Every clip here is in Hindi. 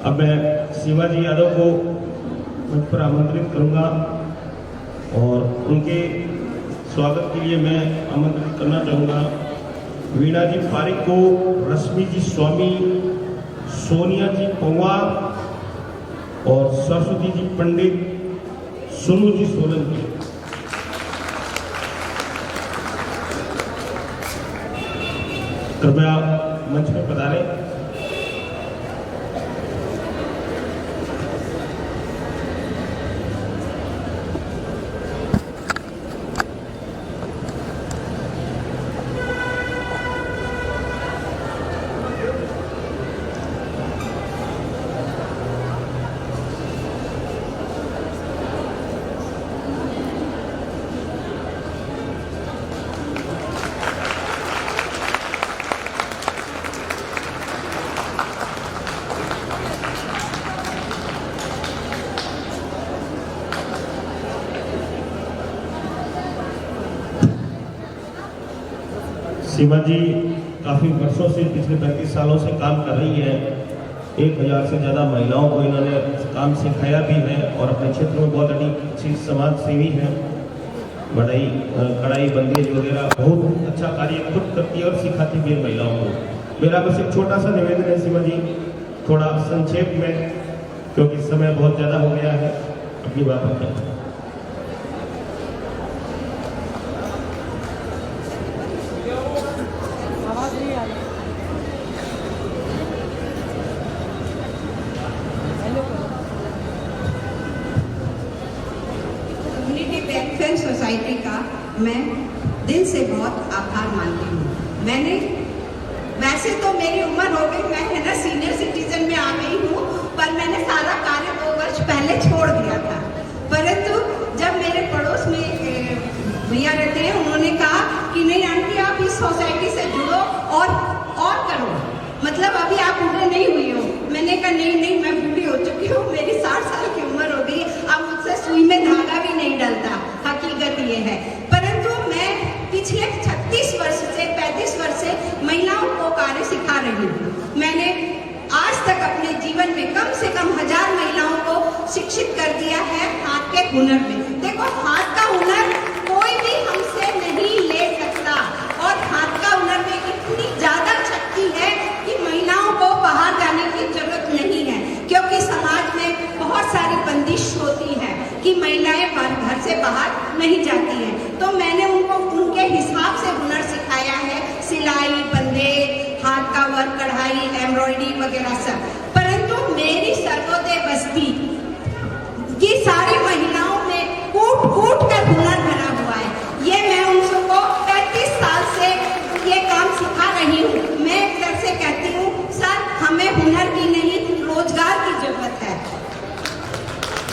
अब मैं शिवाजी यादव को मंच पर आमंत्रित करूंगा और उनके स्वागत के लिए मैं आमंत्रित करना चाहूँगा वीणा जी पारिक को, रश्मि जी स्वामी, सोनिया जी पवार और सरस्वती जी पंडित, सुनु जी सोलंकी। कृपया मंच पर पधारें। शिवाजी काफ़ी वर्षों से, पिछले 35 सालों से काम कर रही है। 1000 से ज़्यादा महिलाओं को इन्होंने काम सिखाया भी है और अपने क्षेत्र में बहुत अच्छी समाज सेवी है। बढ़ाई, कढ़ाई, बंदेज वगैरह बहुत अच्छा कार्य खुद करती है और सिखाती भी है महिलाओं को। मेरा बस एक छोटा सा निवेदन है शिवाजी, थोड़ा संक्षेप में, क्योंकि समय बहुत ज़्यादा हो गया है, अपनी बात रखें। सोसाइटी का मैं दिल से बहुत आभार मानती हूँ। मैंने वैसे तो मेरी उम्र हो गई, मैं है ना सीनियर सिटीजन में आ गई हूँ, पर मैंने सारा कार्य 2 वर्ष पहले छोड़ दिया था। परंतु जब मेरे पड़ोस में भैया रहते हैं, उन्होंने कहा कि नहीं आंटी आप इस सोसाइटी से जुड़ो और करो, मतलब अभी आप बूढ़े नहीं हुई हो। मैंने कहा नहीं मैं बूढ़ी हो चुकी हूँ, मेरी 60 साल की उम्र हो गई, अब मुझसे सुई में धागा भी नहीं डलता, हकीकत ये है। परंतु मैं पिछले 36 वर्ष से 35 वर्ष से महिलाओं को कार्य सिखा रही हूँ। मैंने आज तक अपने जीवन में कम से कम 1000 महिलाओं को शिक्षित कर दिया है हाथ के हुनर में। देखो, हाथ का हुनर कोई भी हमसे नहीं ले सकता और हाथ का हुनर में इतनी ज्यादा शक्ति है कि महिलाओं को बाहर जाने की जरूरत नहीं है, क्योंकि समाज में बहुत सारी बंदिश होती है कि महिलाएं घर से बाहर नहीं जाती हैं। तो मैंने उनको उनके हिसाब से हुनर सिखाया है, सिलाई, बंदेज, हाथ का वर्क, कढ़ाई, एम्ब्रॉयडरी वगैरह सब। परंतु मेरी सर्वोदय बस्ती की सारी महिलाओं में कूट कूट कर हुनर भरा हुआ है। ये मैं उनको 35 साल से ये काम सिखा रही हूँ। मैं एक तरह से कहती हूँ सर, हमें हुनर की नहीं रोजगार की जरूरत है।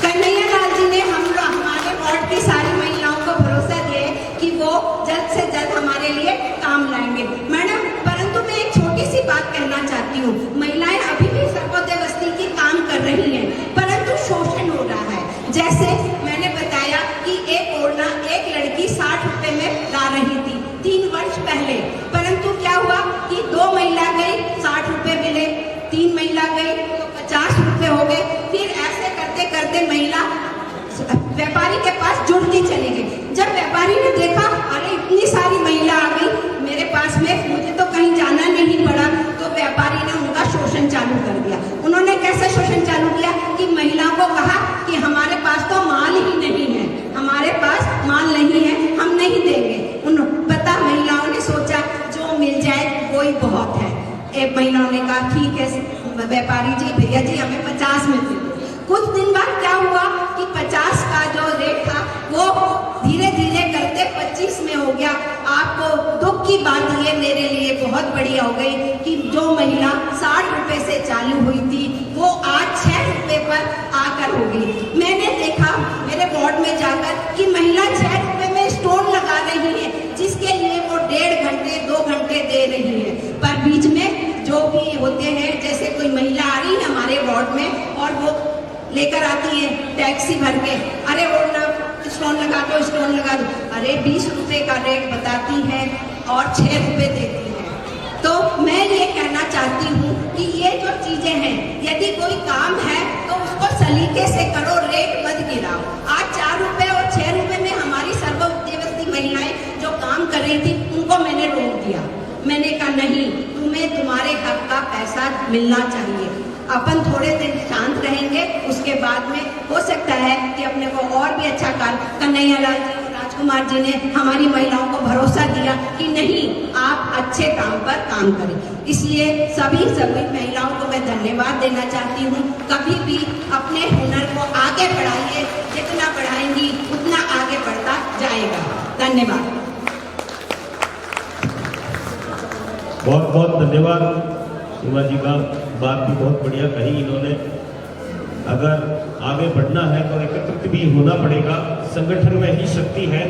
कन्हैया लाल जी ने हमारे वार्ड की सारी महिलाओं को भरोसा दिया कि वो जल्द से जल्द हमारे लिए काम लाएंगे। मैडम, परंतु मैं एक छोटी सी बात कहना चाहती हूँ। महिलाएं अभी भी सर्वोदय बस्ती की काम कर रही हैं, परंतु शोषण हो रहा है। जैसे मैंने बताया कि एक ओढ़ना एक लड़की 60 रुपए में ला रही थी 3 वर्ष पहले, परंतु क्या हुआ कि 2 महिला गई 60 रुपए मिले, 3 महिला गई तो 50 रुपए हो गए। फिर ऐसे करते करते महिला व्यापारी के पास जुड़ती चली गई। जब व्यापारी ने देखा अरे इतनी सारी महिला आ गई मेरे पास में, मुझे तो कहीं जाना नहीं पड़ा, तो व्यापारी ने उनका शोषण चालू कर दिया। उन्होंने कैसे शोषण चालू किया कि महिलाओं को कहा कि हमारे पास तो माल ही नहीं है, हमारे पास माल नहीं है, हम नहीं देंगे। पता, महिलाओं ने सोचा जो मिल जाए वही बहुत है। एक महिलाओं ने कहा ठीक है व्यापारी जी, भैया जी हमें 50 में दे। कुछ दिन बाद क्या हुआ कि 50 का जो रेट था वो धीरे धीरे करते 25 में हो गया। आपको दुख की बात ये मेरे लिए बहुत बढ़िया हो गई कि जो महिला 60 रुपए से चालू हुई थी वो आज 6 रुपए पर आकर हो गई। मैंने देखा मेरे वार्ड में जाकर कि महिला 6 रुपए में स्टोन लगा रही है, जिसके लिए वो 1.5 घंटे 2 घंटे दे रही है। पर बीच में जो भी होते हैं, जैसे कोई महिला आ रही है हमारे वार्ड में और वो लेकर आती है टैक्सी भर के, अरे वो ना स्टोन लगा दो, स्टोन लगा दो, अरे 20 रुपए का रेट बताती है और 6 रुपए देती है। तो मैं ये कहना चाहती हूँ कि ये जो चीजें हैं, यदि कोई काम है तो उसको सलीके से करो, रेट मत गिराओ। आज 4 रुपए और 6 रुपए में हमारी सर्वोदयवती महिलाएं जो काम कर रही थी उनको मैंने रोक दिया। मैंने कहा नहीं, तुम्हें तुम्हारे हक का पैसा मिलना चाहिए। अपन थोड़े दिन शांत रहेंगे, उसके बाद में हो सकता है कि अपने को और भी अच्छा काम। कन्हैयालाल जी और राजकुमार जी ने हमारी महिलाओं को भरोसा दिया कि नहीं, आप अच्छे काम पर काम करें। इसलिए सभी महिलाओं को मैं धन्यवाद देना चाहती हूँ। कभी भी अपने हुनर को आगे बढ़ाइए, जितना बढ़ाएंगी उतना आगे बढ़ता जाएगा। धन्यवाद। बहुत बहुत धन्यवाद। सीमा जी का बात भी बहुत बढ़िया कही इन्होंने। अगर आगे बढ़ना है तो एकत्रित भी होना पड़ेगा। संगठन में ही शक्ति है।